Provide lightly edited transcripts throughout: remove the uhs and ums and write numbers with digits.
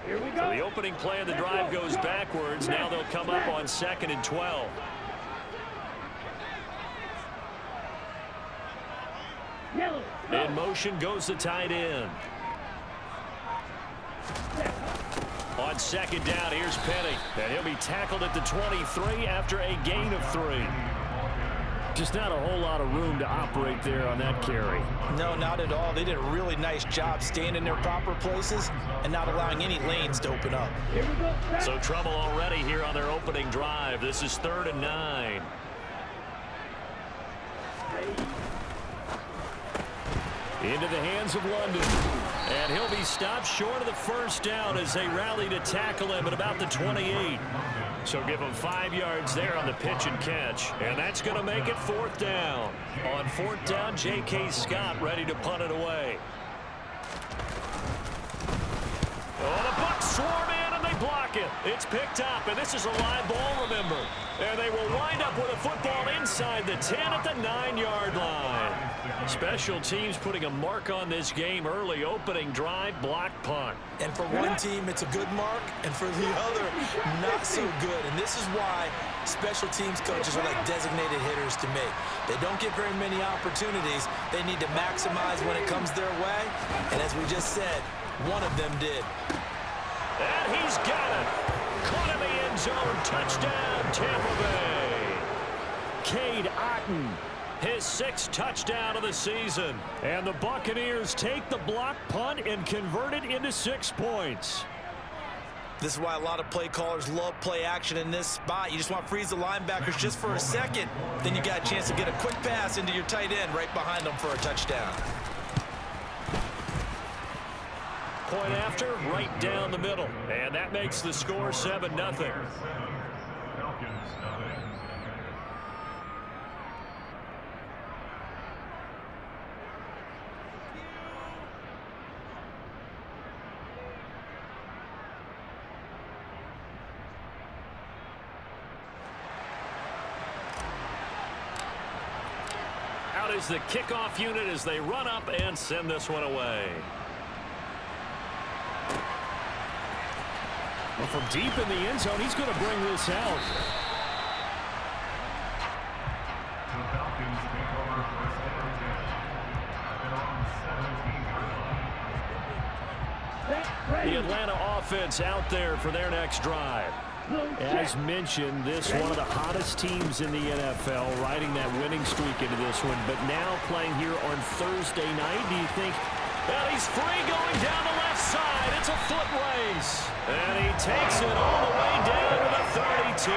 Here we go. So the opening play of the drive goes backwards. Now they'll come up on 2nd and 12. In motion goes the tight end. On 2nd down, here's Penny. And he'll be tackled at the 23 after a gain of 3. Just not a whole lot of room to operate there on that carry. No, not at all. They did a really nice job staying in their proper places and not allowing any lanes to open up. So trouble already here on their opening drive. This is 3rd and 9. Into the hands of London. And he'll be stopped short of the first down as they rally to tackle him at about the 28. So give him 5 yards there on the pitch and catch. And that's going to make it 4th down. On 4th down, J.K. Scott ready to punt it away. Oh, the Bucs swarm in and they block it. It's picked up, and this is a live ball, remember. And they will wind up with a football inside the 10 at the 9-yard line. Special teams putting a mark on this game early. Opening drive, block punt. And for one team, it's a good mark, and for the other, not so good. And this is why special teams coaches are like designated hitters to me. They don't get very many opportunities. They need to maximize when it comes their way. And as we just said, one of them did. And he's got it. Caught in the end zone. Touchdown, Tampa Bay. Cade Otton, his 6th touchdown of the season. And the Buccaneers take the block punt and convert it into 6 points. This is why a lot of play callers love play action in this spot. You just want to freeze the linebackers just for a second. Then you got a chance to get a quick pass into your tight end right behind them for a touchdown. Point after, right down the middle. And that makes the score 7-0. Out is the kickoff unit as they run up and send this one away. Well, from deep in the end zone, he's going to bring this out. The Atlanta offense out there for their next drive. As mentioned, this one of the hottest teams in the NFL, riding that winning streak into this one. But now playing here on Thursday night, do you think, well, he's free going down the left side. It's a foot race. And he takes it all the way down to the 32.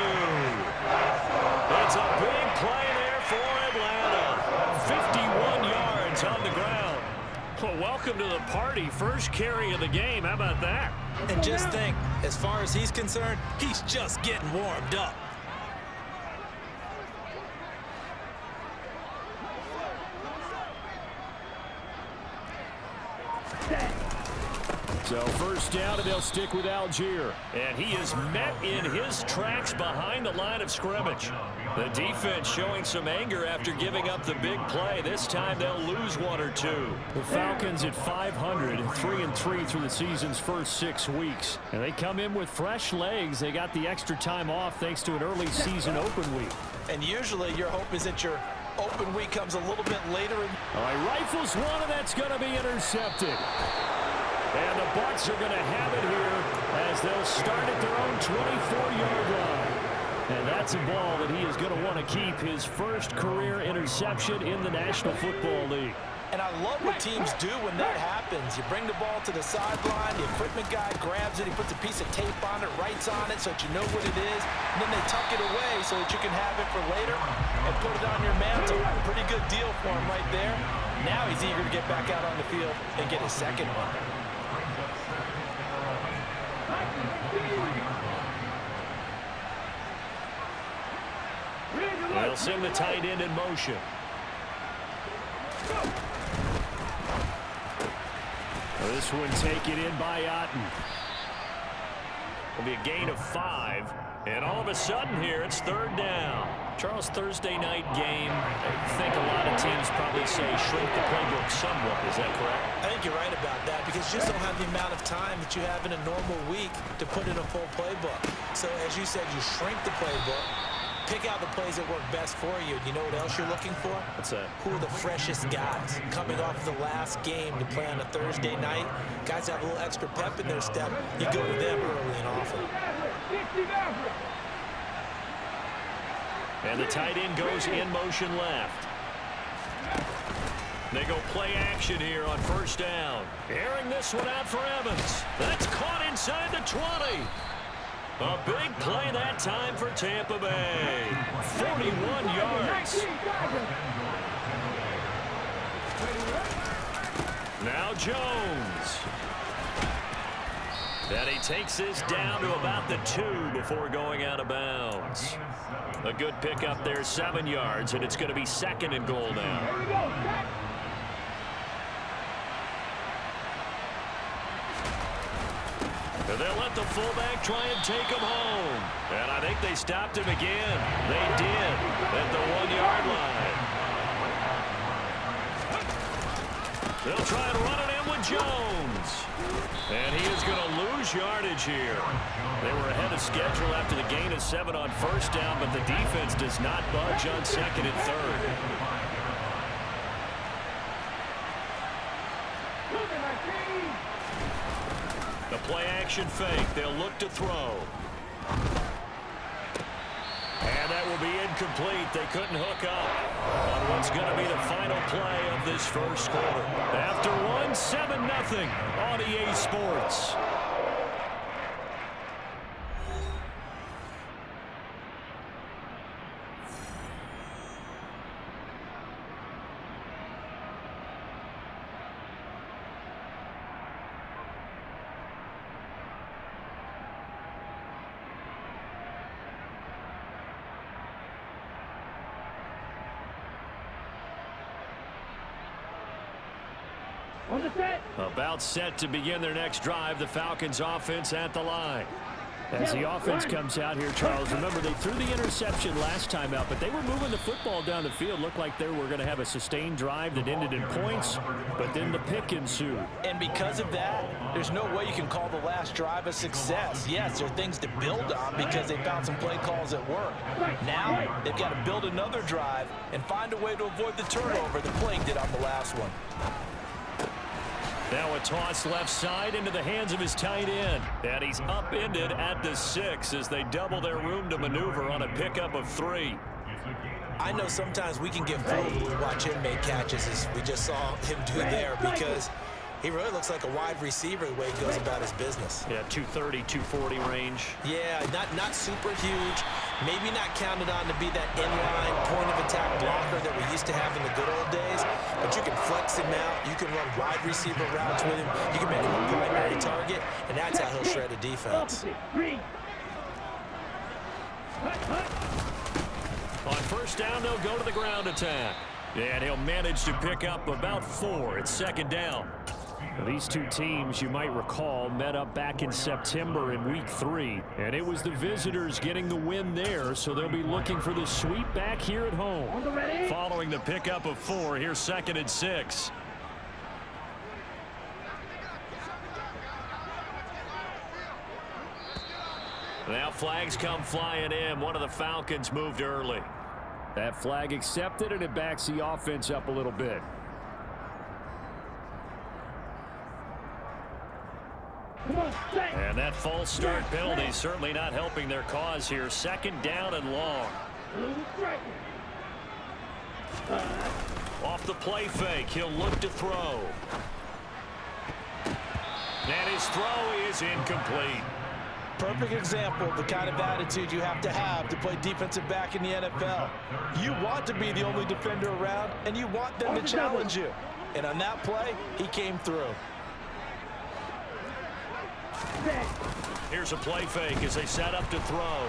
It's a big play there for Atlanta. 51 yards on the ground. Well, welcome to the party. First carry of the game. How about that? And just think, as far as he's concerned, he's just getting warmed up. So first down, and they'll stick with Algier. And he is met in his tracks behind the line of scrimmage. The defense showing some anger after giving up the big play. This time they'll lose 1 or 2. The Falcons at 500, 3-3 through the season's first 6 weeks. And they come in with fresh legs. They got the extra time off thanks to an early season open week. And usually your hope is that your open week comes a little bit later. All right, rifles one, and that's going to be intercepted. And the Bucs are going to have it here as they'll start at their own 24-yard line. And that's a ball that he is going to want to keep, his first career interception in the National Football League. And I love what teams do when that happens. You bring the ball to the sideline, the equipment guy grabs it, he puts a piece of tape on it, writes on it so that you know what it is, and then they tuck it away so that you can have it for later and put it on your mantle. Pretty good deal for him right there. Now he's eager to get back out on the field and get his second one. They'll send the tight end in motion. This one taken in by Otton. Will be a gain of 5. And all of a sudden here, it's 3rd down. Charles, Thursday night game, I think a lot of teams probably say shrink the playbook somewhat. Is that correct? I think you're right about that because you just don't have the amount of time that you have in a normal week to put in a full playbook. So as you said, you shrink the playbook, pick out the plays that work best for you. You know what else you're looking for? What's that? Who are the freshest guys coming off the last game to play on a Thursday night? Guys have a little extra pep in their step. You go to them early and often. And the tight end goes in motion left. They go play action here on first down. Airing this one out for Evans. That's caught inside the 20. A big play that time for Tampa Bay. 41 yards. Now Jones. And he takes this down to about the 2 before going out of bounds. A good pickup there, 7 yards, and it's going to be 2nd and goal now. And they'll let the fullback try and take him home. And I think they stopped him again. They did at the 1-yard line. They'll try and run it in with Jones. And he is going to lose yardage here. They were ahead of schedule after the gain of 7 on first down, but the defense does not budge on 2nd and 3rd. The play action fake. They'll look to throw. And that will be incomplete. They couldn't hook up on what's going to be the final play of this first quarter. After one, 7-0 on EA Sports. About set to begin their next drive. The Falcons offense at the line. As the offense comes out here, Charles, remember they threw the interception last time out, but they were moving the football down the field. Looked like they were going to have a sustained drive that ended in points, but then the pick ensued. And because of that, there's no way you can call the last drive a success. Yes, there are things to build on because they found some play calls at work. Now, they've got to build another drive and find a way to avoid the turnover the Plague did on the last one. Now a toss left side into the hands of his tight end. And he's upended at the 6 as they double their room to maneuver on a pickup of 3. I know sometimes we can get fooled when we watch him make catches, as we just saw him do there, because he really looks like a wide receiver the way he goes about his business. Yeah, 230, 240 range. Yeah, not super huge. Maybe not counted on to be that inline point-of-attack blocker that we used to have in the good old days. But you can flex him out. You can run wide receiver routes with him. You can make him a primary target, and that's how he'll shred a defense. On first down, they'll go to the ground attack. And he'll manage to pick up about 4. It's 2nd down. These two teams, you might recall, met up back in September in Week 3. And it was the visitors getting the win there, so they'll be looking for the sweep back here at home. Following the pickup of 4, here's 2nd and 6. Now flags come flying in. One of the Falcons moved early. That flag accepted, and it backs the offense up a little bit. And that false start penalty certainly not helping their cause here. 2nd down and long. Off the play fake, he'll look to throw. And his throw is incomplete. Perfect example of the kind of attitude you have to play defensive back in the NFL. You want to be the only defender around, and you want them to challenge you. And on that play, he came through. Here's a play fake as they set up to throw.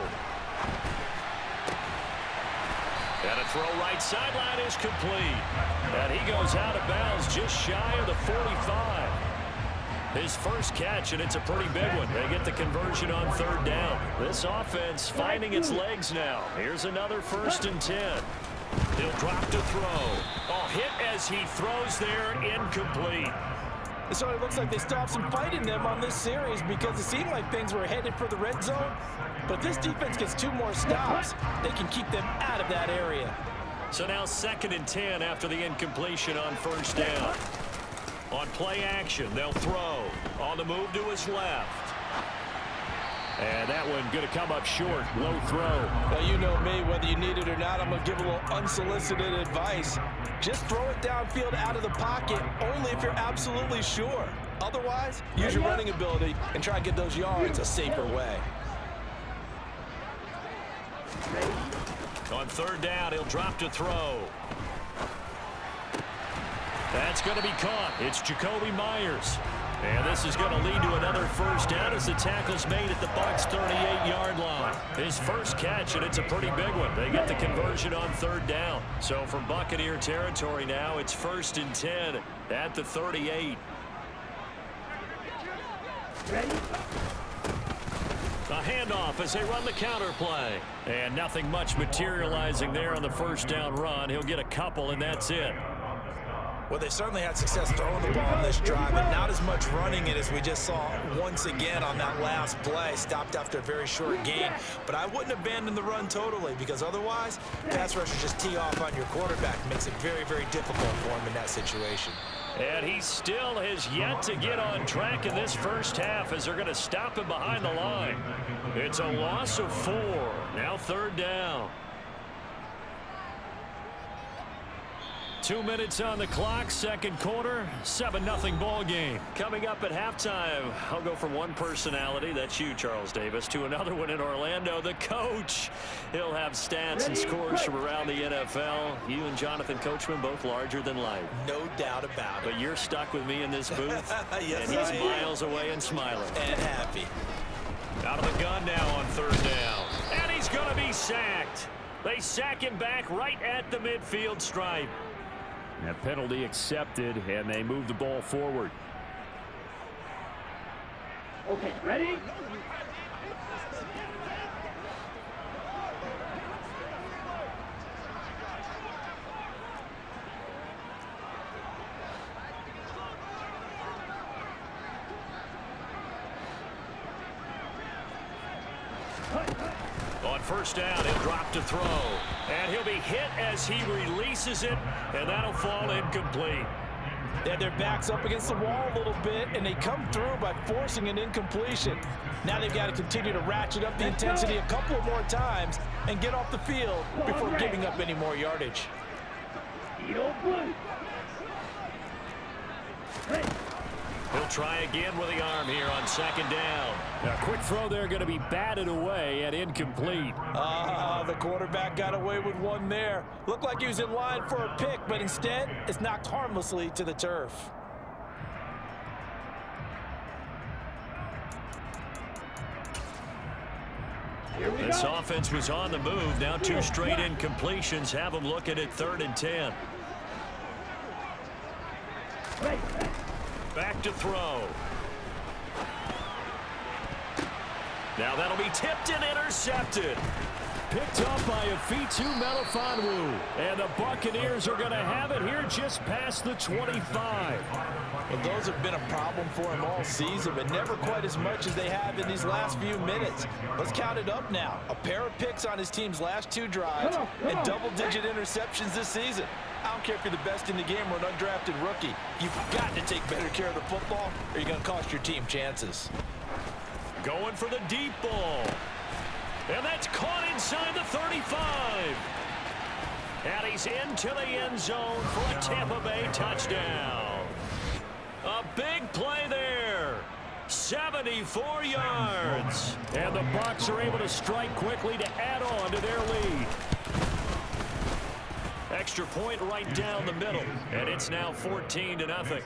And a throw right sideline is complete. And he goes out of bounds just shy of the 45. His first catch, and it's a pretty big one. They get the conversion on third down. This offense finding its legs now. Here's another 1st and 10. He'll drop to throw. Oh, hit as he throws there, incomplete. So it looks like they stopped some fight in them on this series because it seemed like things were headed for the red zone. But if this defense gets 2 more stops, they can keep them out of that area. So now 2nd and 10 after the incompletion on 1st down. On play action, they'll throw. On the move to his left. And that one going to come up short. Low throw. Well, you know me, whether you need it or not, I'm going to give a little unsolicited advice. Just throw it downfield out of the pocket, only if you're absolutely sure. Otherwise, use your running ability and try and get those yards a safer way. On 3rd down, he'll drop to throw. That's going to be caught. It's Jacoby Myers. And this is going to lead to another 1st down as the tackle's made at the Bucs' 38-yard line. His first catch, and it's a pretty big one. They get the conversion on 3rd down. So from Buccaneer territory now, it's 1st and 10 at the 38. A handoff as they run the counter play. And nothing much materializing there on the 1st down run. He'll get a couple, and that's it. Well, they certainly had success throwing the ball on this drive, and not as much running it as we just saw once again on that last play. Stopped after a very short gain. But I wouldn't abandon the run totally, because otherwise, pass rushers just tee off on your quarterback. Makes it very, very difficult for him in that situation. And he still has yet to get on track in this first half as they're going to stop him behind the line. It's a loss of 4. Now 3rd down. 2 minutes on the clock, 2nd quarter, 7-0 ball game. Coming up at halftime, I'll go from one personality, that's you, Charles Davis, to another one in Orlando, the coach. He'll have stats and scores from around the NFL. You and Jonathan Coachman both larger than life. No doubt about it. But you're stuck with me in this booth, yes, and he's miles away and smiling. And happy. Out of the gun now on 3rd down. And he's going to be sacked. They sack him back right at the midfield stripe. That penalty accepted, and they move the ball forward. Okay, ready? On 1st down, he'll drop to throw. And he'll be hit as he releases it, and that'll fall incomplete. They had their backs up against the wall a little bit, and they come through by forcing an incompletion. Now they've got to continue to ratchet up the intensity a couple of more times and get off the field before giving up any more yardage. He'll try again with the arm here on 2nd down. A quick throw there going to be batted away and incomplete. The quarterback got away with one there. Looked like he was in line for a pick, but instead it's knocked harmlessly to the turf. This offense was on the move. Now 2 straight incompletions have them looking at 3rd and 10. Back to throw. Now that'll be tipped and intercepted. Picked up by Afitu Melifonwu. And the Buccaneers are going to have it here just past the 25. Well, those have been a problem for him all season, but never quite as much as they have in these last few minutes. Let's count it up now. A pair of picks on his team's last 2 drives and double-digit interceptions this season. I don't care if you're the best in the game or an undrafted rookie. You've got to take better care of the football or you're going to cost your team chances. Going for the deep ball. And that's caught inside the 35. And he's into the end zone for a Tampa Bay touchdown. A big play there. 74 yards. And the Bucs are able to strike quickly to add on to their lead. Extra point right down the middle. And it's now 14-0.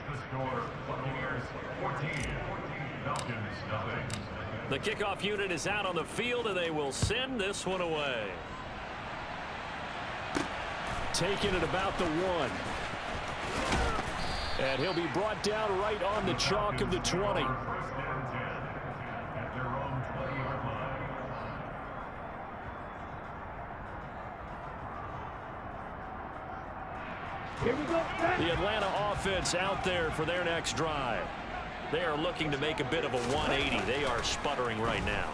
The kickoff unit is out on the field, and they will send this one away. Taking it about the 1. And he'll be brought down right on the chalk of the 20. Here we go. The Atlanta offense out there for their next drive. They are looking to make a bit of a 180. They are sputtering right now.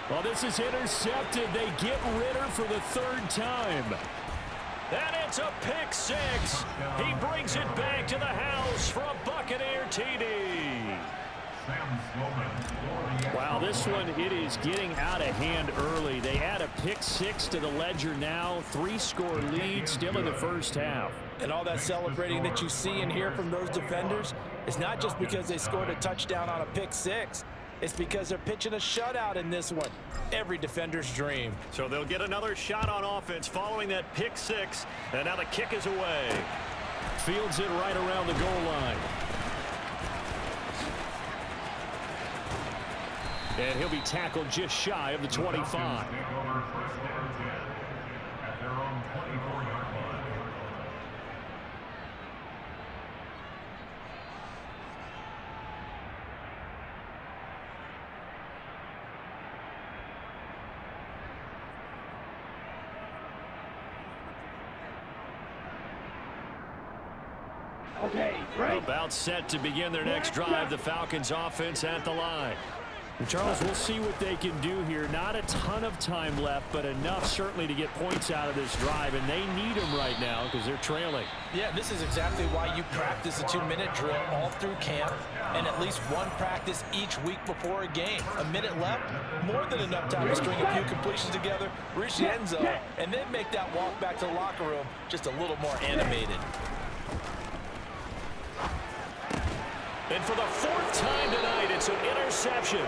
Well, this is intercepted. They get Ritter for the third time. And it's a pick six. He brings it back to the house for a Buccaneer TD. Wow, this one, it is getting out of hand early. They add a pick six to the ledger now. 3-score lead still in the first half. And all that celebrating that you see and hear from those defenders is not just because they scored a touchdown on a pick six. It's because they're pitching a shutout in this one. Every defender's dream. So they'll get another shot on offense following that pick six. And now the kick is away. Fields it right around the goal line. And he'll be tackled just shy of the 25. Okay, right. About set to begin their next drive. The Falcons offense at the line. And Charles, we'll see what they can do here. Not a ton of time left, but enough certainly to get points out of this drive. And they need them right now because they're trailing. Yeah, this is exactly why you practice a 2-minute drill all through camp and at least one practice each week before a game. A minute left, more than enough time to string a few completions together, reach the end zone, and then make that walk back to the locker room just a little more animated. And for the fourth time tonight, it's an interception.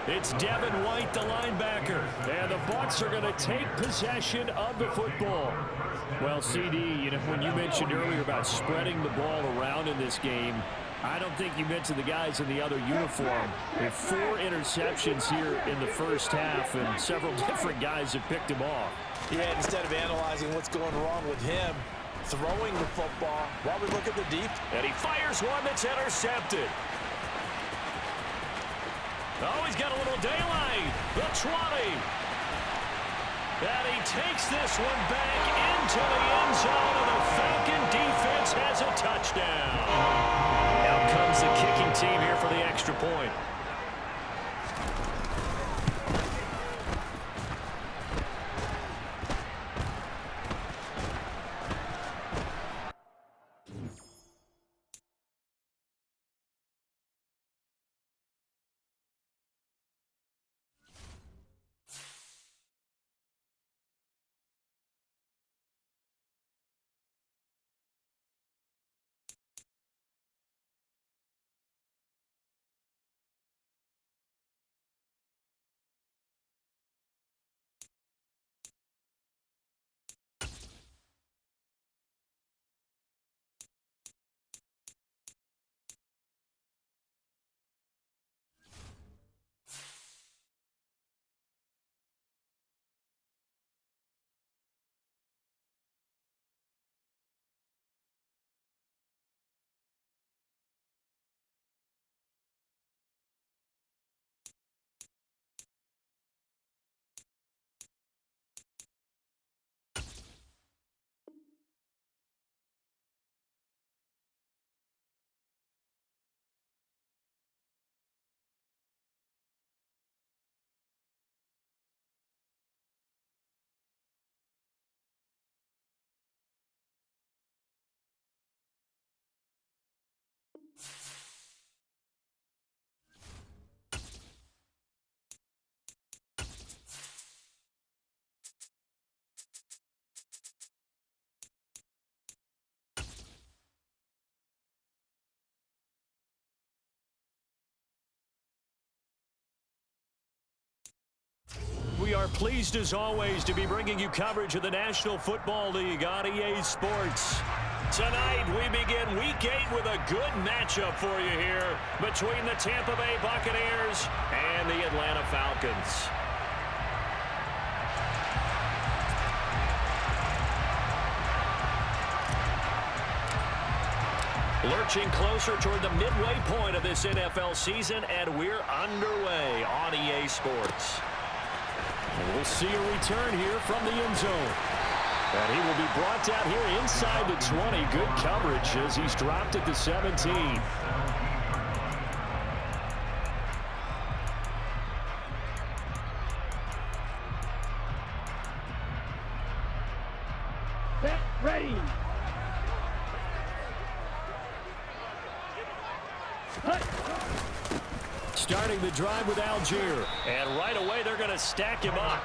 It's Devin White, the linebacker. And the Bucs are going to take possession of the football. Well, CD, you know, when you mentioned earlier about spreading the ball around in this game, I don't think you mentioned the guys in the other uniform. With 4 interceptions here in the first half, and several different guys have picked him off. Yeah, instead of analyzing what's going wrong with him, throwing the football while we look at the deep. And he fires one that's intercepted. Oh, he's got a little daylight. The 20. And he takes this one back into the end zone, and the Falcon defense has a touchdown. Out comes the kicking team here for the extra point. We are pleased, as always, to be bringing you coverage of the National Football League on EA Sports. Tonight, we begin Week 8 with a good matchup for you here between the Tampa Bay Buccaneers and the Atlanta Falcons. Lurching closer toward the midway point of this NFL season, and we're underway on EA Sports. And we'll see a return here from the end zone. And he will be brought down here inside the 20. Good coverage as he's dropped at the 17. Ready. Starting the drive with Algier. And right away, they're going to stack him up.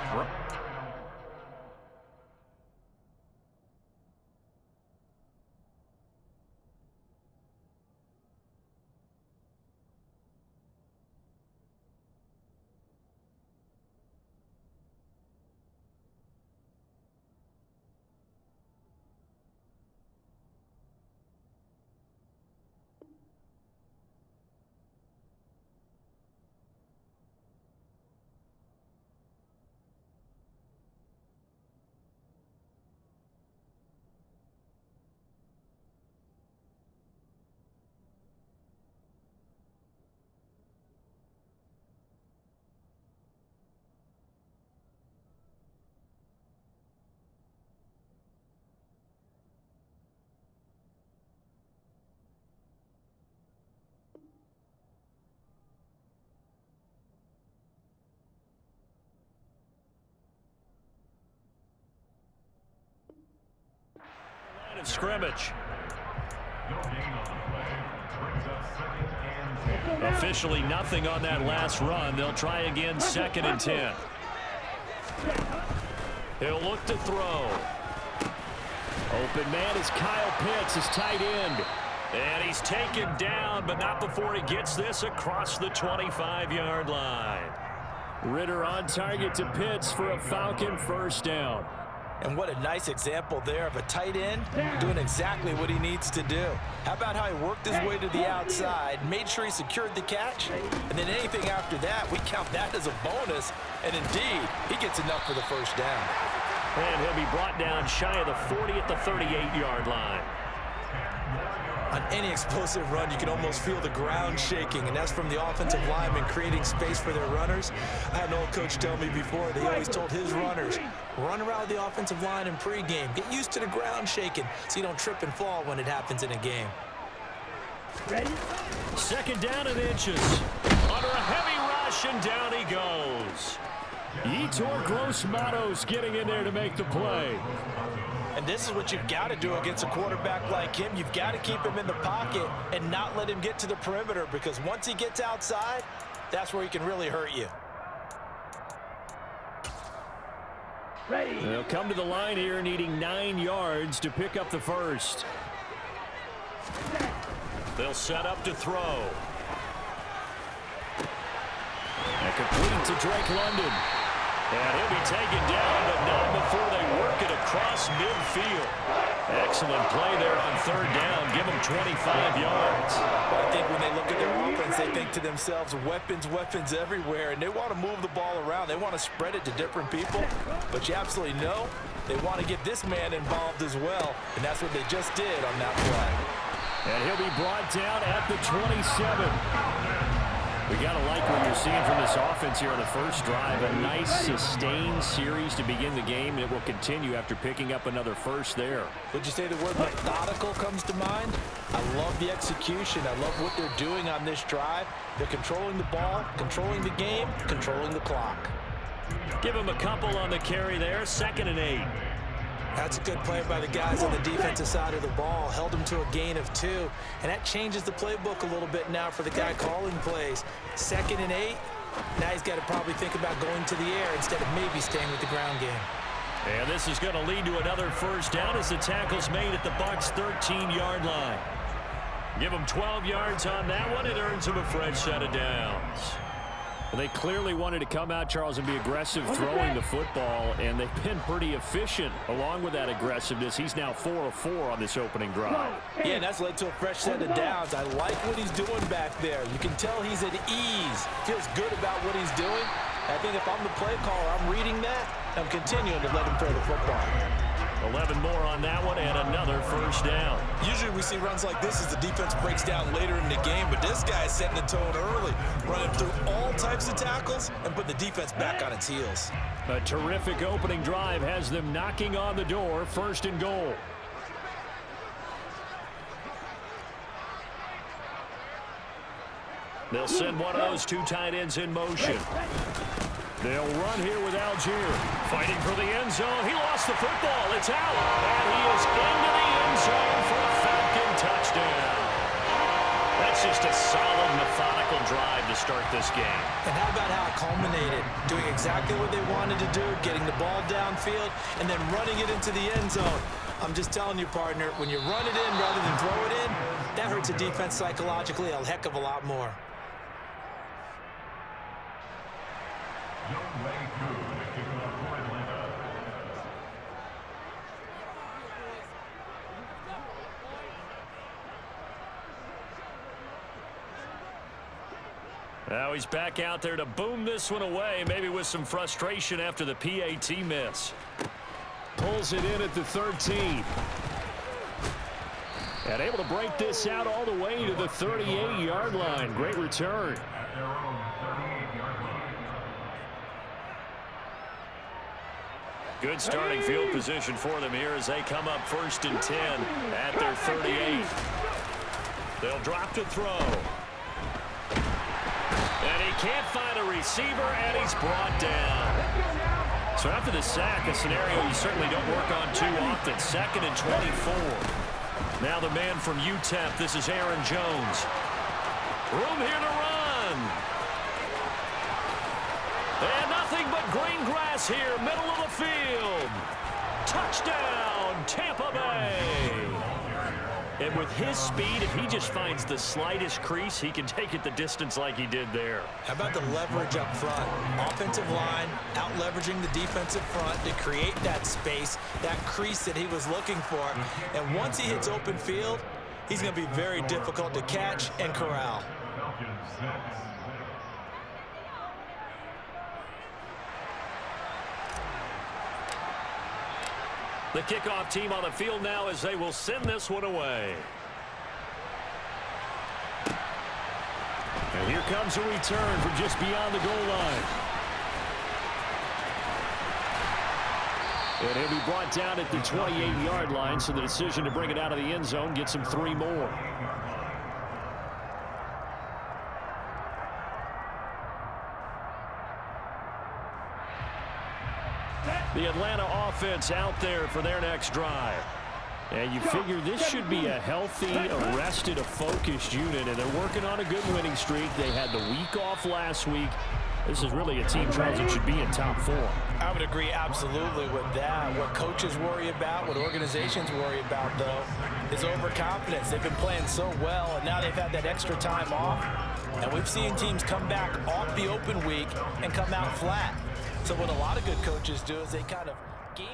Of scrimmage. Officially nothing on that last run. They'll try again, 2nd and 10. He'll look to throw. Open man is Kyle Pitts, his tight end. And he's taken down, but not before he gets this across the 25-yard line. Ritter on target to Pitts for a Falcon first down. And what a nice example there of a tight end doing exactly what he needs to do. How about how he worked his way to the outside, made sure he secured the catch, and then anything after that, we count that as a bonus. And indeed, he gets enough for the first down. And he'll be brought down shy of the 40 at the 38-yard line. On any explosive run, you can almost feel the ground shaking, and that's from the offensive linemen creating space for their runners. I had an old coach tell me before, they always told his runners, run around the offensive line in pregame. Get used to the ground shaking so you don't trip and fall when it happens in a game. Ready? 2nd down and inches. Under a heavy rush, and down he goes. Yetur Gross-Matos getting in there to make the play. And this is what you've got to do against a quarterback like him. You've got to keep him in the pocket and not let him get to the perimeter, because once he gets outside, that's where he can really hurt you. Ready. They'll come to the line here needing 9 yards to pick up the first. They'll set up to throw. And complete to Drake London. And he'll be taken down, but not before they work it across midfield. Excellent play there on 3rd down. Give them 25 yards. Well, I think when they look at their offense, they think to themselves, weapons, weapons everywhere, and they want to move the ball around. They want to spread it to different people, but you absolutely know they want to get this man involved as well, and that's what they just did on that play. And he'll be brought down at the 27. We got to like what you're seeing from this offense here on the first drive. A nice, sustained series to begin the game, and it will continue after picking up another first there. Would you say the word methodical comes to mind? I love the execution. I love what they're doing on this drive. They're controlling the ball, controlling the game, controlling the clock. Give him a couple on the carry there, 2nd and 8. That's a good play by the guys on the defensive side of the ball. Held him to a gain of 2. And that changes the playbook a little bit now for the guy calling plays. 2nd and 8. Now he's got to probably think about going to the air instead of maybe staying with the ground game. And this is going to lead to another first down as the tackle's made at the Bucs' 13-yard line. Give him 12 yards on that one. It earns him a fresh set of downs. Well, they clearly wanted to come out, Charles, and be aggressive throwing the football, and they've been pretty efficient along with that aggressiveness. He's now 4 of 4 on this opening drive. Yeah, and that's led to a fresh set of downs. I like what he's doing back there. You can tell he's at ease. Feels good about what he's doing. I think if I'm the play caller, I'm reading that. I'm continuing to let him throw the football. 11 more on that one and another first down. Usually we see runs like this as the defense breaks down later in the game, but this guy is setting the tone early, running through all types of tackles and putting the defense back on its heels. A terrific opening drive has them knocking on the door, 1st and goal. They'll send one of those 2 tight ends in motion. They'll run here with Algier. Fighting for the end zone. He lost the football. It's out. And he is into the end zone for a Falcon touchdown. That's just a solid, methodical drive to start this game. And how about how it culminated? Doing exactly what they wanted to do, getting the ball downfield, and then running it into the end zone. I'm just telling you, partner, when you run it in rather than throw it in, that hurts a defense psychologically a heck of a lot more. Now he's back out there to boom this one away, maybe with some frustration after the PAT miss. Pulls it in at the 13. And able to break this out all the way to the 38-yard line. Great return. Good starting field position for them here as they come up 1st and 10 at their 38. They'll drop to throw. And he can't find a receiver, and he's brought down. So after the sack, a scenario you certainly don't work on too often. 2nd and 24. Now the man from UTEP, this is Aaron Jones. Room here to run. And nothing but green grass here, middle of the field. Touchdown, Tampa Bay. And with his speed, if he just finds the slightest crease, he can take it the distance like he did there. How about the leverage up front? Offensive line out-leveraging the defensive front to create that space, that crease that he was looking for. And once he hits open field, he's going to be very difficult to catch and corral. The kickoff team on the field now as they will send this one away. And here comes a return from just beyond the goal line. And he'll be brought down at the 28-yard line, so the decision to bring it out of the end zone gets him 3 more. The Atlanta offense out there for their next drive. And you figure this should be a healthy, arrested, a focused unit, and they're working on a good winning streak. They had the week off last week. This is really a team, Charles, that should be in top 4. I would agree absolutely with that. What coaches worry about, what organizations worry about, though, is overconfidence. They've been playing so well, and now they've had that extra time off. And we've seen teams come back off the open week and come out flat. So what a lot of good coaches do is they kind of game.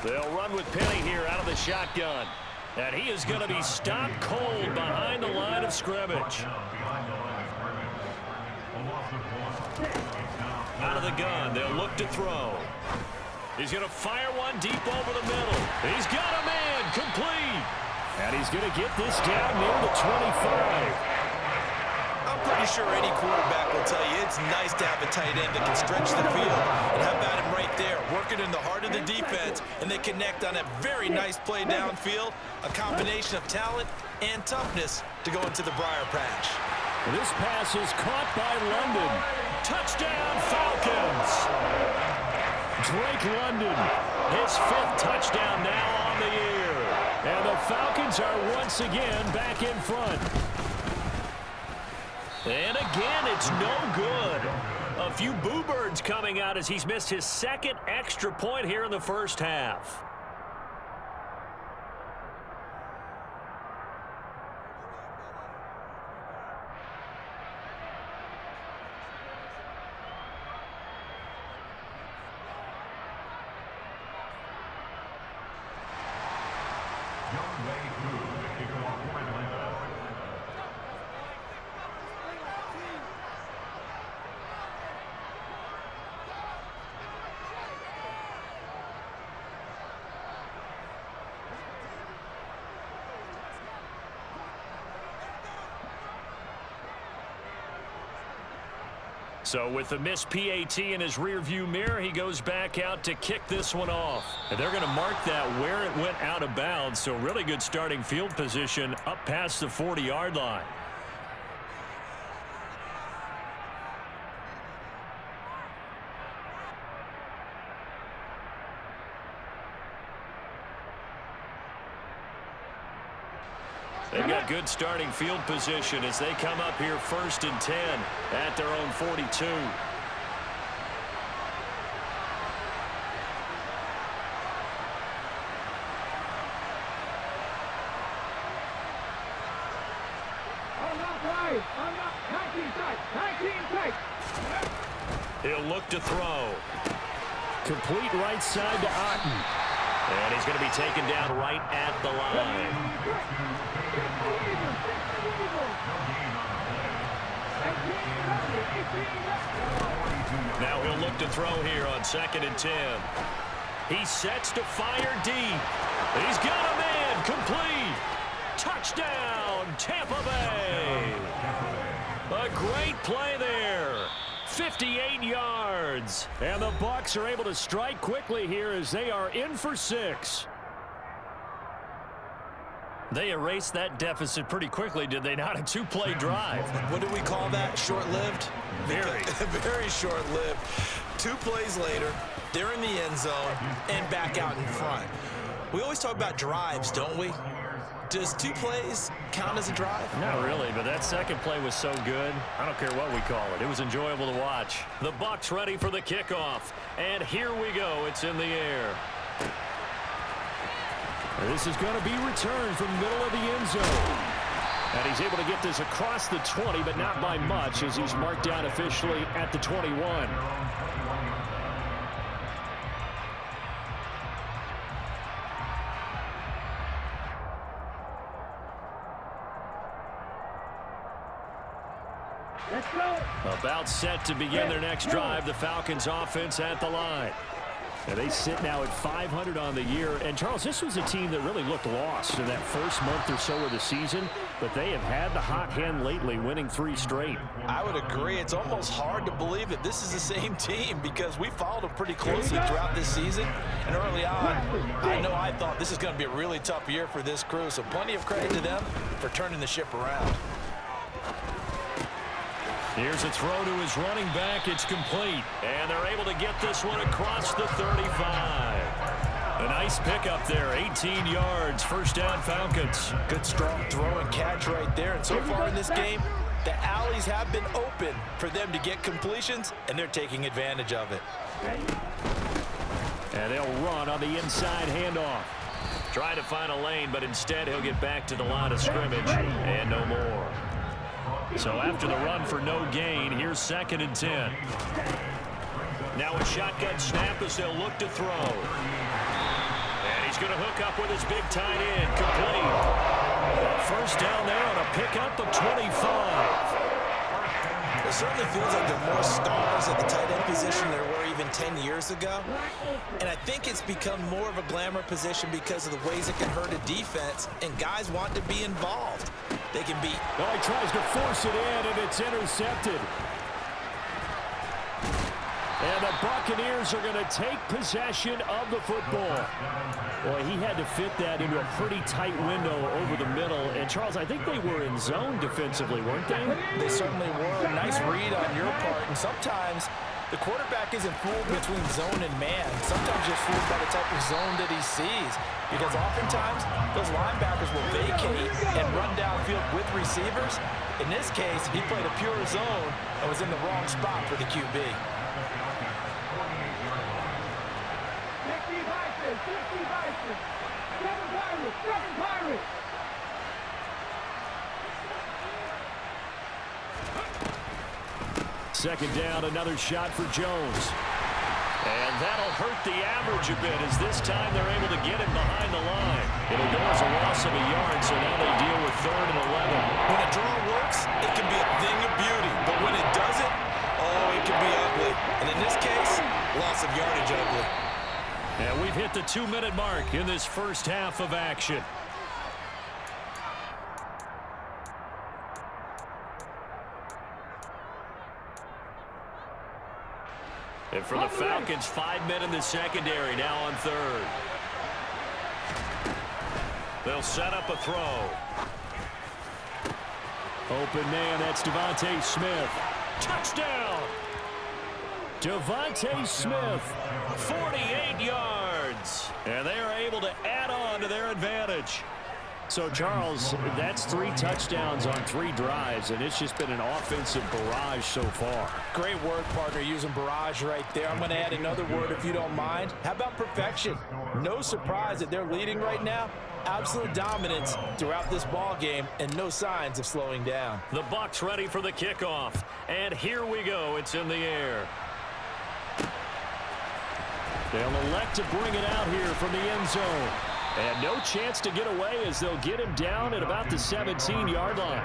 They'll run with Penny here out of the shotgun. And he is going to be stopped cold behind the line of scrimmage. Out of the gun, they'll look to throw. He's going to fire one deep over the middle. He's got a man, complete. And he's going to get this down near the 25. I'm pretty sure any quarterback will tell you it's nice to have a tight end that can stretch the field. And how about him right there, working in the heart of the defense, and they connect on a very nice play downfield, a combination of talent and toughness to go into the briar patch. This pass is caught by London. Touchdown, Falcons. Drake London, his 5th touchdown now on the year. And the Falcons are once again back in front. And again, it's no good. A few boo birds coming out as he's missed his 2nd extra point here in the first half. So with the missed PAT in his rearview mirror, he goes back out to kick this one off. And they're going to mark that where it went out of bounds. So really good starting field position up past the 40-yard line. They've got good starting field position as they come up here 1st and 10 at their own 42. He'll look to throw. Complete right side to Otten. And he's going to be taken down right at the line. Now he'll look to throw here on 2nd and 10. He sets to fire deep. He's got a man. Complete. Touchdown, Tampa Bay. A great play there. 58 yards. And the Bucs are able to strike quickly here as they are in for 6. They erased that deficit pretty quickly, did they not? A 2-play drive. What do we call that? Short-lived? Very. Very short-lived. 2 plays later, they're in the end zone and back out in front. We always talk about drives, don't we? Does 2 plays count as a drive? Not really, but that second play was so good. I don't care what we call it. It was enjoyable to watch. The Bucs ready for the kickoff. And here we go. It's in the air. This is going to be returned from the middle of the end zone. And he's able to get this across the 20, but not by much as he's marked down officially at the 21. Let's go. About set to begin their next drive, the Falcons offense at the line. And they sit now at 500 on the year. And, Charles, this was a team that really looked lost in that first month or so of the season, but they have had the hot hand lately, winning 3 straight. I would agree. It's almost hard to believe that this is the same team because we followed them pretty closely throughout this season. And early on, I thought this is going to be a really tough year for this crew, so plenty of credit to them for turning the ship around. Here's a throw to his running back. It's complete. And they're able to get this one across the 35. A nice pickup there. 18 yards. First down, Falcons. Good strong throw and catch right there. And so far in this game, the alleys have been open for them to get completions, and they're taking advantage of it. And they'll run on the inside handoff. Trying to find a lane, but instead he'll get back to the line of scrimmage. And no more. So after the run for no gain, here's 2nd and 10. Now a shotgun snap as they'll look to throw. And he's going to hook up with his big tight end. Complete. First down there on a pickup of 25. It certainly feels like there are more stars at the tight end position than there were even 10 years ago. And I think it's become more of a glamour position because of the ways it can hurt a defense, and guys want to be involved. They can beat. Oh, he tries to force it in, and it's intercepted. And the Buccaneers are going to take possession of the football. Boy, he had to fit that into a pretty tight window over the middle. And, Charles, I think they were in zone defensively, weren't they? They certainly were. Nice read on your part. And sometimes the quarterback isn't fooled between zone and man. Sometimes just fooled by the type of zone that he sees. Because oftentimes, those linebackers will vacate and run downfield with receivers. In this case, he played a pure zone and was in the wrong spot for the QB. Second down, another shot for Jones. And that'll hurt the average a bit as this time they're able to get him behind the line. It'll go as a loss of a yard, so now they deal with 3rd and 11. When a draw works, it can be a thing of beauty. But when it doesn't, oh, it can be ugly. And in this case, loss of yardage ugly. And we've hit the 2-minute mark in this first half of action. And for the Falcons, 5 men in the secondary, now on 3rd. They'll set up a throw. Open man, that's Devontae Smith. Touchdown! Devontae Smith, 48 yards. And they are able to add on to their advantage. So, Charles, that's 3 touchdowns on 3 drives, and it's just been an offensive barrage so far. Great word, partner, using barrage right there. I'm going to add another word if you don't mind. How about perfection? No surprise that they're leading right now. Absolute dominance throughout this ball game and no signs of slowing down. The Bucs ready for the kickoff. And here we go. It's in the air. They'll elect to bring it out here from the end zone. And no chance to get away as they'll get him down at about the 17-yard line.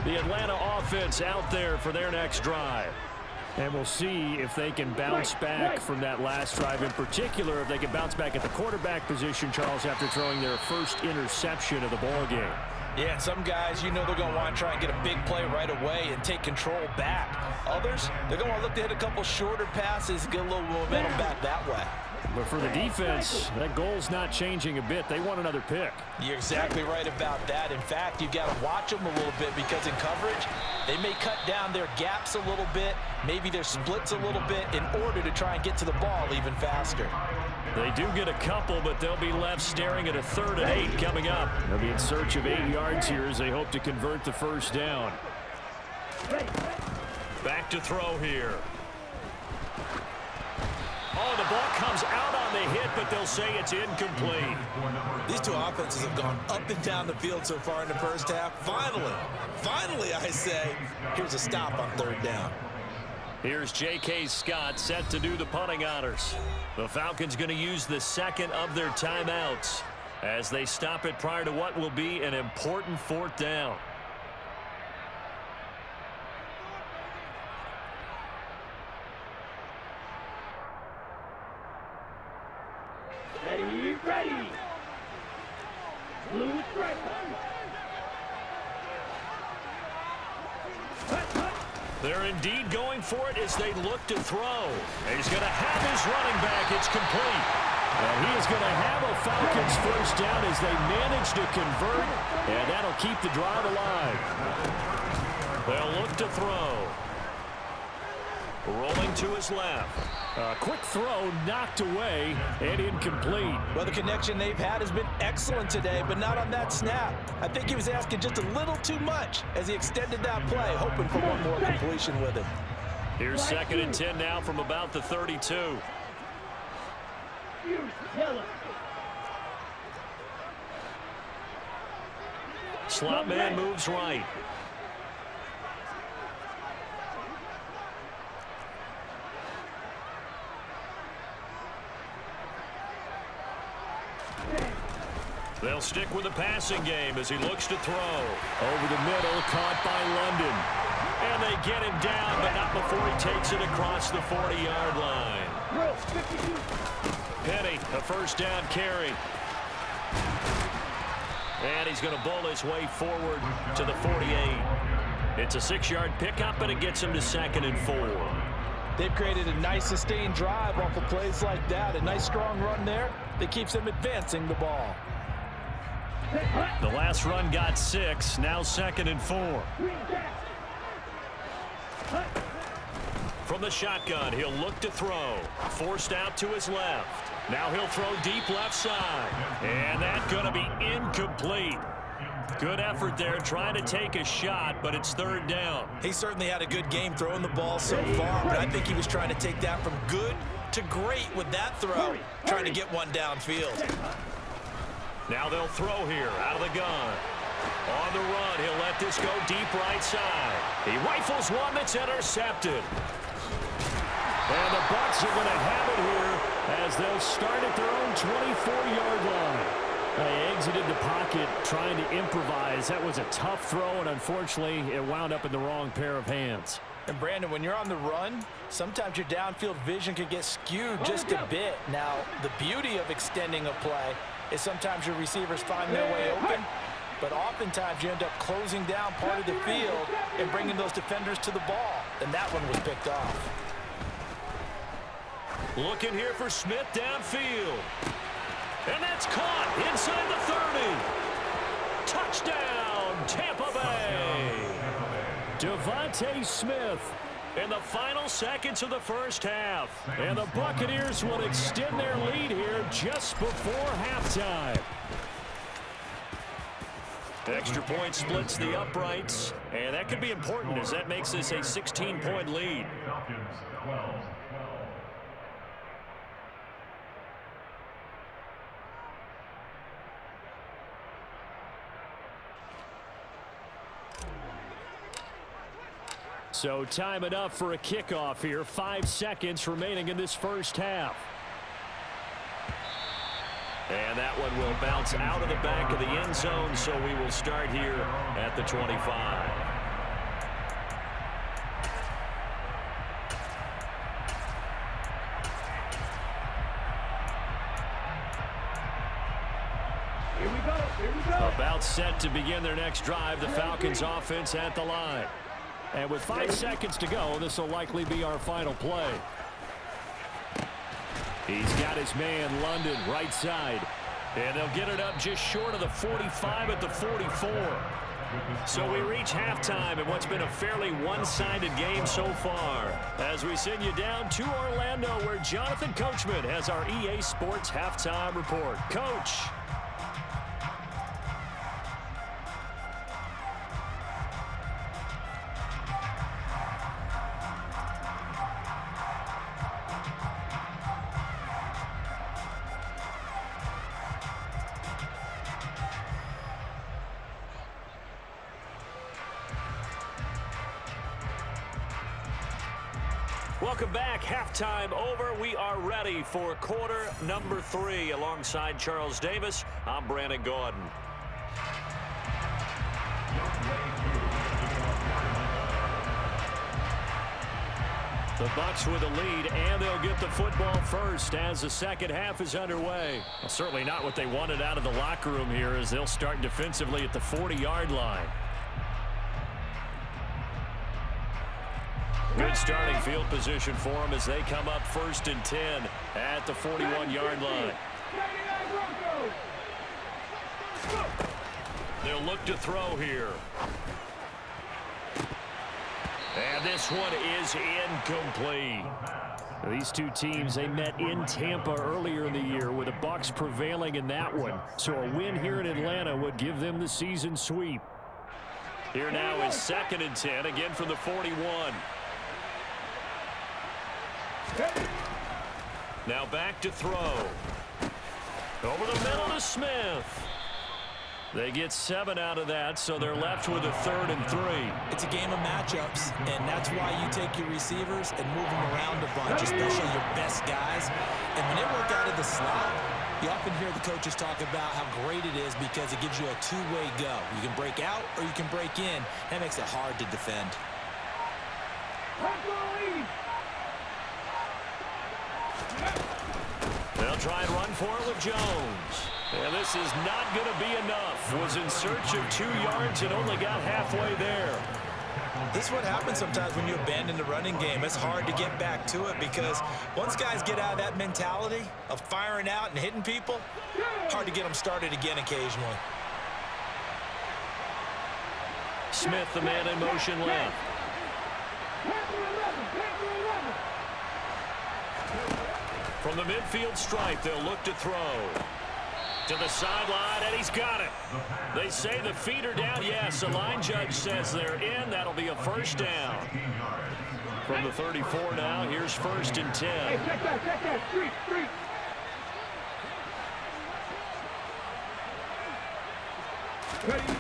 The Atlanta offense out there for their next drive. And we'll see if they can bounce back from that last drive. In particular, if they can bounce back at the quarterback position, Charles, after throwing their first interception of the ball game. Yeah, some guys, you know they're going to want to try and get a big play right away and take control back. Others, they're going to look to hit a couple shorter passes, get a little momentum back that way. But for the defense, that goal's not changing a bit. They want another pick. You're exactly right about that. In fact, you've got to watch them a little bit because in coverage, they may cut down their gaps a little bit, maybe their splits a little bit in order to try and get to the ball even faster. They do get a couple, but they'll be left staring at a 3rd and 8 coming up. They'll be in search of 8 yards here as they hope to convert the first down. Back to throw here. Oh, the ball comes out on the hit, but they'll say it's incomplete. These two offenses have gone up and down the field so far in the first half. Finally, I say, here's a stop on 3rd down. Here's J.K. Scott set to do the punting honors. The Falcons going to use the 2nd of their timeouts as they stop it prior to what will be an important 4th down. Ready. Blue stripe. They're indeed going for it as they look to throw. He's going to have his running back. It's complete. And he is going to have a Falcons first down as they manage to convert, and that'll keep the drive alive. They'll look to throw. Rolling to his left. A quick throw knocked away and incomplete. Well, the connection they've had has been excellent today, but not on that snap. I think he was asking just a little too much as he extended that play, hoping for one more completion with him. Here's 2nd and 10 now from about the 32. Slot man moves right. They'll stick with the passing game as he looks to throw. Over the middle, caught by London. And they get him down, but not before he takes it across the 40-yard line. Penny, a first down carry. And he's going to bowl his way forward to the 48. It's a 6-yard pickup, and it gets him to 2nd and 4. They've created a nice sustained drive off of plays like that. A nice strong run there that keeps them advancing the ball. The last run got 6, now 2nd and 4. From the shotgun, he'll look to throw. Forced out to his left. Now he'll throw deep left side. And that's going to be incomplete. Good effort there, trying to take a shot, but it's 3rd down. He certainly had a good game throwing the ball so far, but I think he was trying to take that from good to great with that throw, trying to get one downfield. Now they'll throw here out of the gun. On the run, he'll let this go deep right side. He rifles one that's intercepted. And the Bucs are going to have it here as they'll start at their own 24-yard line. They exited the pocket trying to improvise. That was a tough throw, and unfortunately, it wound up in the wrong pair of hands. And Brandon, when you're on the run, sometimes your downfield vision can get skewed just a bit. Now, the beauty of extending a play is sometimes your receivers find their way open, but oftentimes you end up closing down part of the field and bringing those defenders to the ball. And that one was picked off. Looking here for Smith downfield. And that's caught inside the 30. Touchdown, Tampa Bay. Devontae Smith in the final seconds of the first half. And the Buccaneers will extend their lead here just before halftime. Extra point splits the uprights, and that could be important as that makes this a 16-point lead. So time enough for a kickoff here. 5 seconds remaining in this first half. And that one will bounce out of the back of the end zone, so we will start here at the 25. Here we go. Here we go. About set to begin their next drive. The Falcons offense at the line. And with 5 seconds to go, this will likely be our final play. He's got his man, London, right side. And they'll get it up just short of the 45 at the 44. So we reach halftime in what's been a fairly one-sided game so far. As we send you down to Orlando, where Jonathan Coachman has our EA Sports halftime report. Coach. Welcome back. Halftime over. We are ready for quarter number 3. Alongside Charles Davis, I'm Brandon Gordon. The Bucs with the lead, and they'll get the football first as the second half is underway. Well, certainly not what they wanted out of the locker room here, as they'll start defensively at the 40-yard line. Good starting field position for them as they come up 1st and 10 at the 41-yard line. They'll look to throw here. And this one is incomplete. These two teams, they met in Tampa earlier in the year with the Bucs prevailing in that one. So a win here in Atlanta would give them the season sweep. Here now is 2nd and 10, again from the 41. Now back to throw. Over the middle to Smith. They get 7 out of that, so they're left with a 3rd and 3. It's a game of matchups, and that's why you take your receivers and move them around a bunch, especially your best guys. And when they work out of the slot, you often hear the coaches talk about how great it is because it gives you a two-way go. You can break out or you can break in. That makes it hard to defend. They'll try and run for it with Jones. And this is not going to be enough. Was in search of 2 yards and only got halfway there. This is what happens sometimes when you abandon the running game. It's hard to get back to it because once guys get out of that mentality of firing out and hitting people, hard to get them started again occasionally. Smith, the man in motion left. From the midfield stripe, they'll look to throw. To the sideline, and he's got it. They say the feet are down. Yes, the line judge says they're in. That'll be a first down. From the 34 now, here's 1st and 10. Hey, check that. Street. Ready.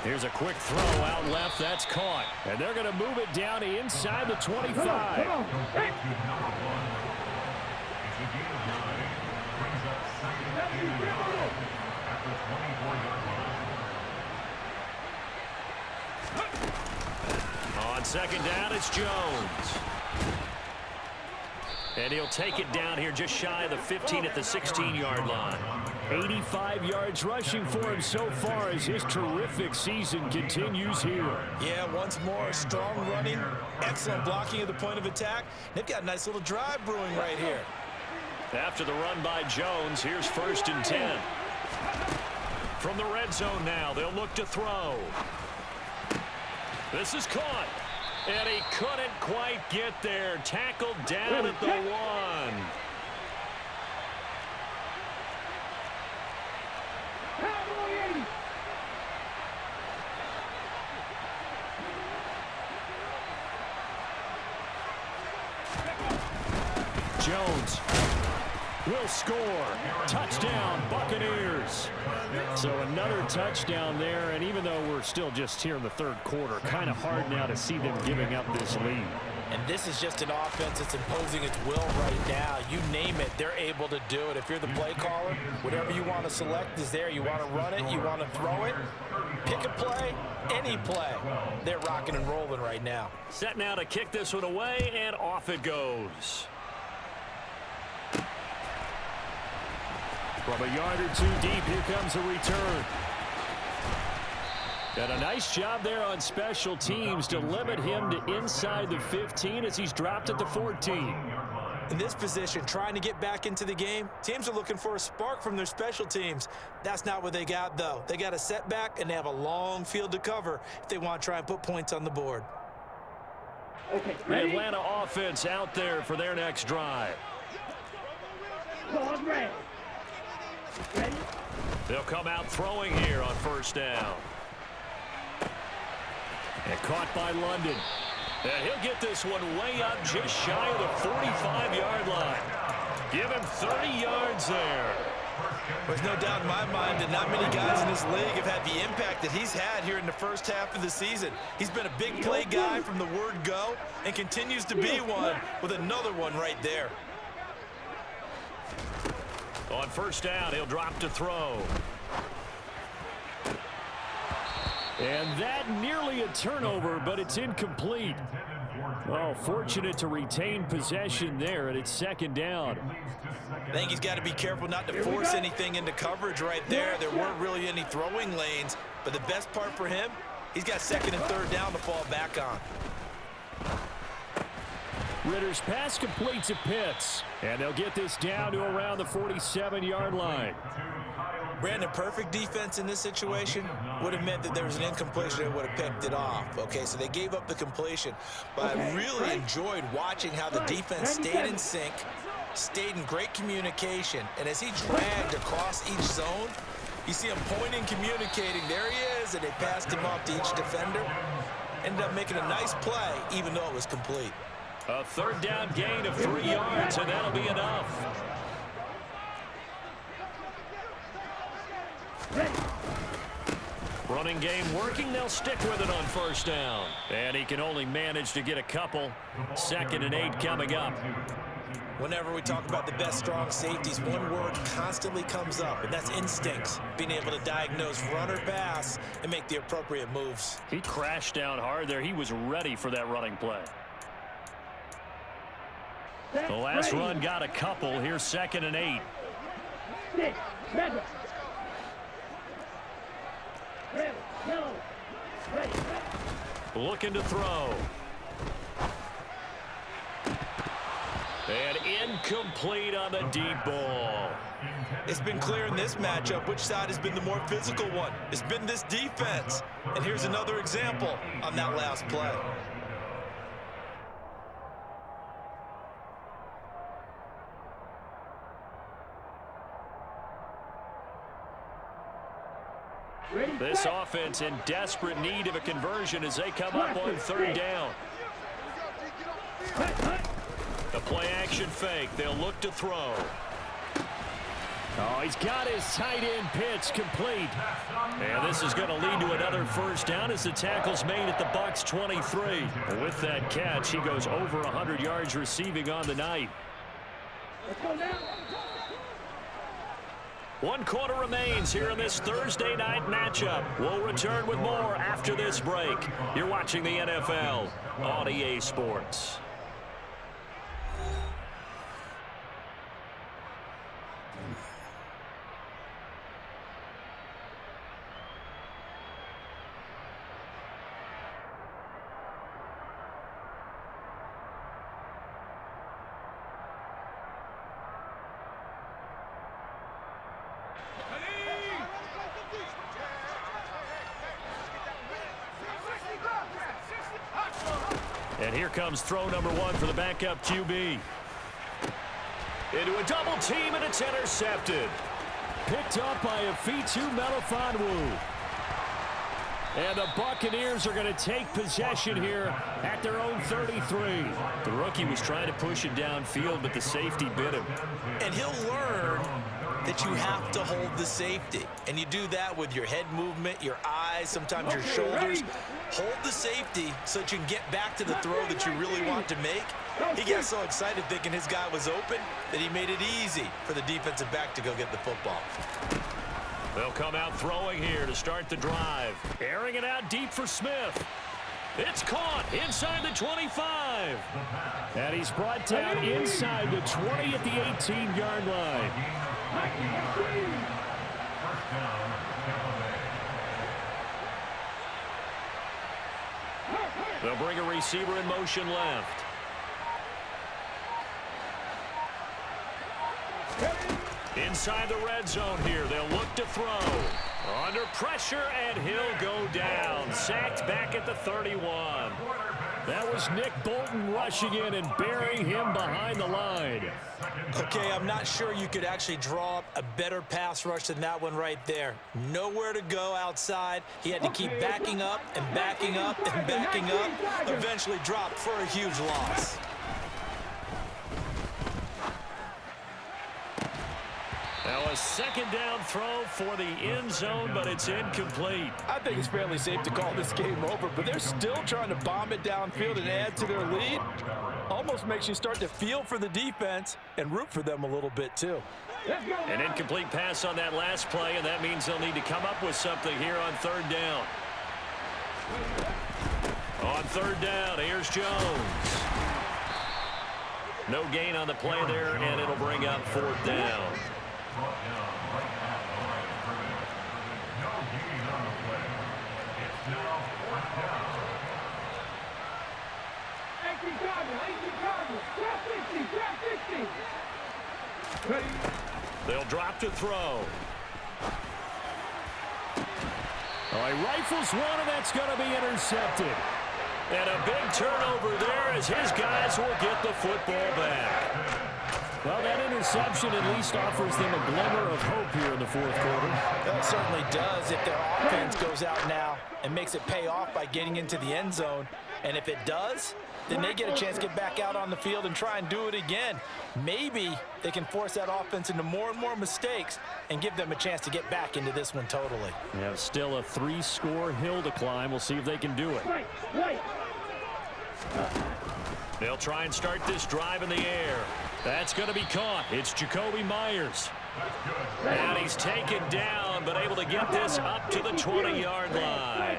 Here's a quick throw out left. That's caught. And they're going to move it down to inside the 25. On second down, it's Jones. And he'll take it down here just shy of the 15 at the 16-yard line. 85 yards rushing for him so far as his terrific season continues here. Yeah, once more, strong running, excellent blocking at the point of attack. They've got a nice little drive brewing right here. After the run by Jones, here's 1st and 10. From the red zone now, they'll look to throw. This is caught. And he couldn't quite get there. Tackled down at the 1. Jones will score. Touchdown, Buccaneers. So another touchdown there, and even though we're still just here in the 3rd quarter, kind of hard now to see them giving up this lead. And this is just an offense that's imposing its will right now. You name it, they're able to do it. If you're the play caller, whatever you want to select is there. You want to run it, you want to throw it, pick a play, any play. They're rocking and rolling right now. Set now to kick this one away, and off it goes. From a yard or 2 deep, here comes a return. And a nice job there on special teams to limit him to inside the 15 as he's dropped at the 14. In this position, trying to get back into the game, teams are looking for a spark from their special teams. That's not what they got, though. They got a setback, and they have a long field to cover if they want to try and put points on the board. Okay, The ready? Atlanta offense out there for their next drive. Ball red. Ready? They'll come out throwing here on 1st down. And caught by London. And he'll get this one way up just shy of the 45-yard line. Give him 30 yards there. There's no doubt in my mind that not many guys in this league have had the impact that he's had here in the first half of the season. He's been a big play guy from the word go and continues to be one with another one right there. On 1st down, he'll drop to throw. And that nearly a turnover, but it's incomplete. Oh, fortunate to retain possession there, and it's 2nd down. I think he's got to be careful not to force anything into coverage right there. There weren't really any throwing lanes, but the best part for him, he's got 2nd and 3rd down to fall back on. Ritter's pass completes to Pitts, and they'll get this down to around the 47-yard line. Brandon, perfect defense in this situation would have meant that there was an incompletion that would have picked it off. Okay, so they gave up the completion. But I really enjoyed watching how the defense stayed in sync, stayed in great communication, and as he dragged across each zone, you see him pointing, communicating. There he is, and they passed him off to each defender. Ended up making a nice play, even though it was complete. A 3rd down gain of 3 yards, and that'll be enough. Running game working. They'll stick with it on 1st down. And he can only manage to get a couple. 2nd and 8 coming up. Whenever we talk about the best strong safeties, one word constantly comes up, and that's instincts. Being able to diagnose run or pass and make the appropriate moves. He crashed down hard there. He was ready for that running play. The last run got a couple. Here's 2nd and 8. Stick. Red. Red. Yellow. Ready. Looking to throw. And incomplete on the deep ball. It's been clear in this matchup which side has been the more physical one. It's been this defense. And here's another example on that last play. This offense in desperate need of a conversion as they come up on 3rd down. The play action fake. They'll look to throw. Oh, he's got his tight end pitch complete. And this is going to lead to another first down as the tackle's made at the Bucs 23. With that catch, he goes over 100 yards receiving on the night. Let's go now. 1 quarter remains here in this Thursday night matchup. We'll return with more after this break. You're watching the NFL on EA Sports. And here comes throw number 1 for the backup QB. Into a double team, and it's intercepted. Picked up by Afitu Melifonwu. And the Buccaneers are going to take possession here at their own 33. The rookie was trying to push it downfield, but the safety bit him. And he'll learn that you have to hold the safety. And you do that with your head movement, your eyes, sometimes your shoulders. Hold the safety so that you can get back to the throw that you really want to make. He got so excited thinking his guy was open that he made it easy for the defensive back to go get the football. They'll come out throwing here to start the drive. Airing it out deep for Smith. It's caught inside the 25. And he's brought down inside the 20 at the 18-yard line. They'll bring a receiver in motion left. Inside the red zone here. They'll look to throw. Under pressure, and he'll go down. Sacked back at the 31. That was Nick Bolton rushing in and burying him behind the line. Okay, I'm not sure you could actually draw up a better pass rush than that one right there. Nowhere to go outside. He had to keep backing up and backing up and backing up. Eventually dropped for a huge loss. Now a second down throw for the end zone, but it's incomplete. I think it's fairly safe to call this game over, but they're still trying to bomb it downfield and add to their lead. Almost makes you start to feel for the defense and root for them a little bit too. An incomplete pass on that last play, and that means they'll need to come up with something here on third down. On third down, here's Jones. No gain on the play there, and it'll bring up fourth down. They'll drop to throw. Oh, he rifles one, and that's going to be intercepted. And a big turnover there as his guys will get the football back. Well, that interception at least offers them a glimmer of hope here in the fourth quarter. That certainly does if their offense goes out now and makes it pay off by getting into the end zone. And if it does, then they get a chance to get back out on the field and try and do it again. Maybe they can force that offense into more and more mistakes and give them a chance to get back into this one totally. Yeah, still a 3-score hill to climb. We'll see if they can do it. They'll try and start this drive in the air. That's going to be caught. It's Jacoby Myers. And he's taken down, but able to get this up to the 20-yard line.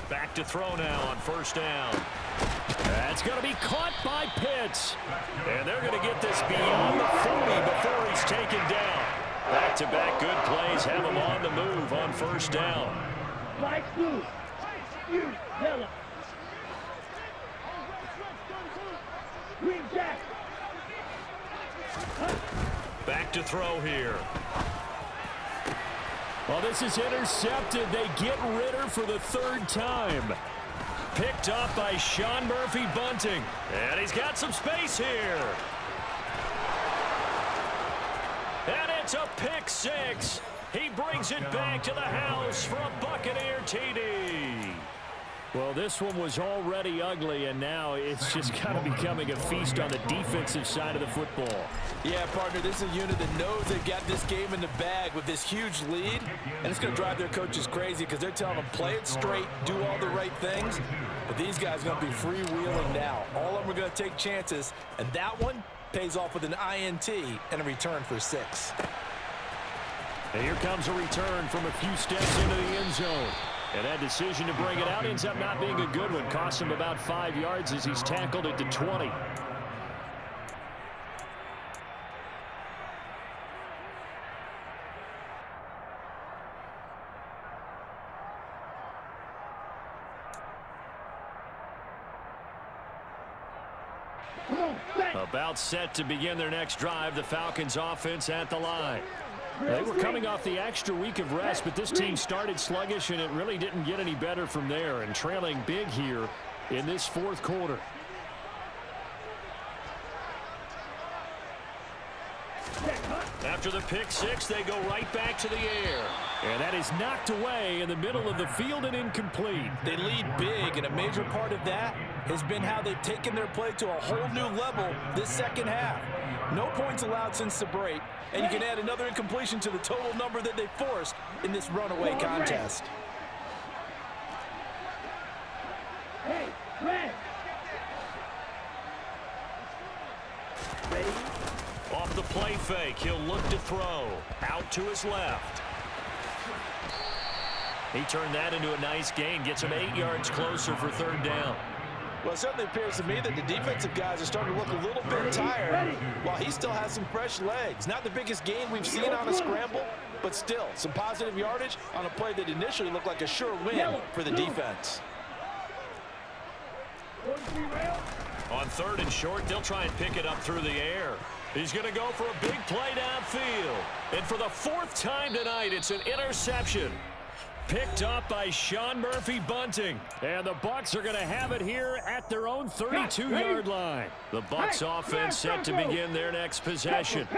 Back to throw now on first down. That's going to be caught by Pitts. And they're going to get this beyond the 40 before he's taken down. Back-to-back good plays have him on the move on first down. Back to throw here. Well, this is intercepted. They get Ritter for the third time. Picked up by Sean Murphy-Bunting. And he's got some space here. And it's a pick six. He brings it back to the house for a Buccaneer TD. Well, this one was already ugly, and now it's just kind of becoming a feast on the defensive side of the football. Yeah, partner, this is a unit that knows they've got this game in the bag with this huge lead, and it's going to drive their coaches crazy because they're telling them play it straight, do all the right things, but these guys are going to be freewheeling now. All of them are going to take chances, and that one pays off with an INT and a return for 6. And here comes a return from a few steps into the end zone. And that decision to bring it out ends up not being a good one. Cost him about 5 yards as he's tackled at the 20. About set to begin their next drive, the Falcons offense at the line. They were coming off the extra week of rest, but this team started sluggish, and it really didn't get any better from there, and trailing big here in this fourth quarter. After the pick six, they go right back to the air. And that is knocked away in the middle of the field and incomplete. They lead big, and a major part of that has been how they've taken their play to a whole new level this second half. No points allowed since the break, and you can add another incompletion to the total number that they forced in this runaway contest. Hey, red. Ready? Off the play fake, he'll look to throw. Out to his left. He turned that into a nice gain, gets him 8 yards closer for third down. Well, it certainly appears to me that the defensive guys are starting to look a little bit tired while he still has some fresh legs. Not the biggest gain we've seen on a scramble, but still some positive yardage on a play that initially looked like a sure win for the defense. On third and short, they'll try and pick it up through the air. He's going to go for a big play downfield. And for the fourth time tonight, it's an interception. Picked up by Sean Murphy-Bunting. And the Bucs are going to have it here at their own 32-yard line. The Bucs offense set to begin their next possession.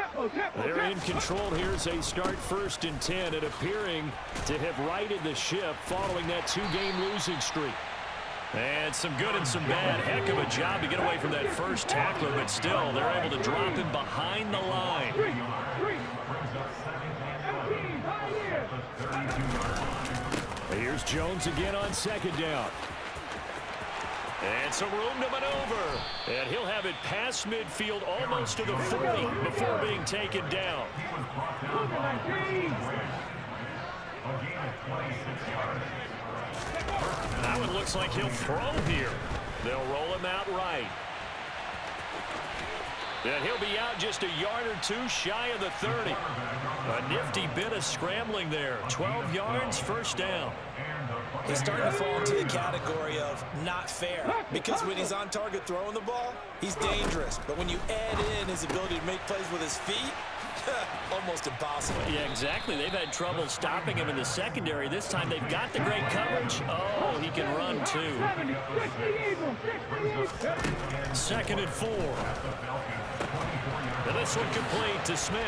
They're in control here as they start 1st and 10 and appearing to have righted the ship following that 2-game losing streak. And some good and some bad. Heck of a job to get away from that first tackler, but still they're able to drop him behind the line. Here's Jones again on 2nd down. And some room to maneuver. And he'll have it past midfield almost to the 40 before being taken down. That one looks like he'll throw here. They'll roll him out right. And he'll be out just a yard or two shy of the 30. A nifty bit of scrambling there. 12 yards, first down. He's starting to fall into the category of not fair, because when he's on target throwing the ball, he's dangerous. But when you add in his ability to make plays with his feet, almost impossible. Yeah, exactly. They've had trouble stopping him in the secondary. This time they've got the great coverage. Oh, he can run too. 2nd and 4. And this one complete to Smith.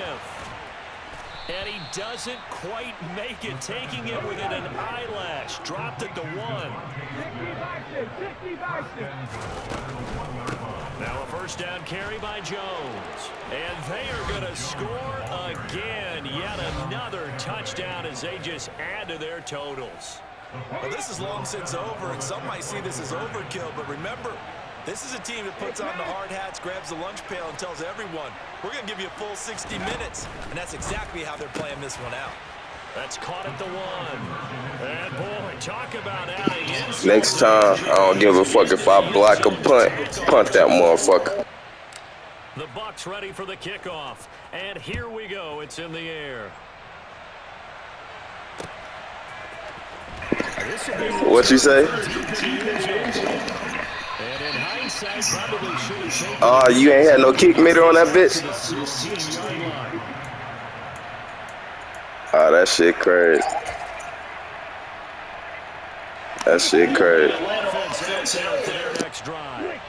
And he doesn't quite make it, taking it within an eyelash. Dropped it to 1. Now a first down carry by Jones. And they are going to score again. Yet another touchdown as they just add to their totals. Well, this is long since over, and some might see this as overkill. But remember, this is a team that puts on the hard hats, grabs the lunch pail, and tells everyone, we're going to give you a full 60 minutes. And that's exactly how they're playing this one out. That's caught at the 1. And, boy, talk about adding in. Next time, I don't give a fuck if I block a punt. Punt that motherfucker. The Bucs ready for the kickoff. And here we go. It's in the air. What you say? And in hindsight, probably should have taken You ain't had no kick meter on that bitch? Oh, that shit crazy. That shit crazy. Next drive.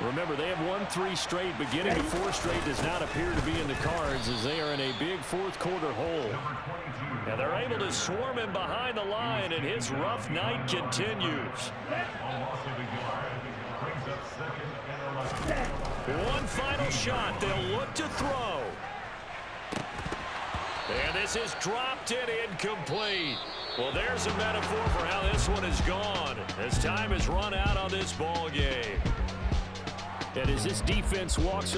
Remember, they have won 3 straight, but getting to 4 straight does not appear to be in the cards as they are in a big fourth-quarter hole. And they're able to swarm him behind the line, and his rough night continues. One final shot. They'll look to throw. And this is dropped and incomplete. Well, there's a metaphor for how this one is gone as time has run out on this ball game. And as this defense walks off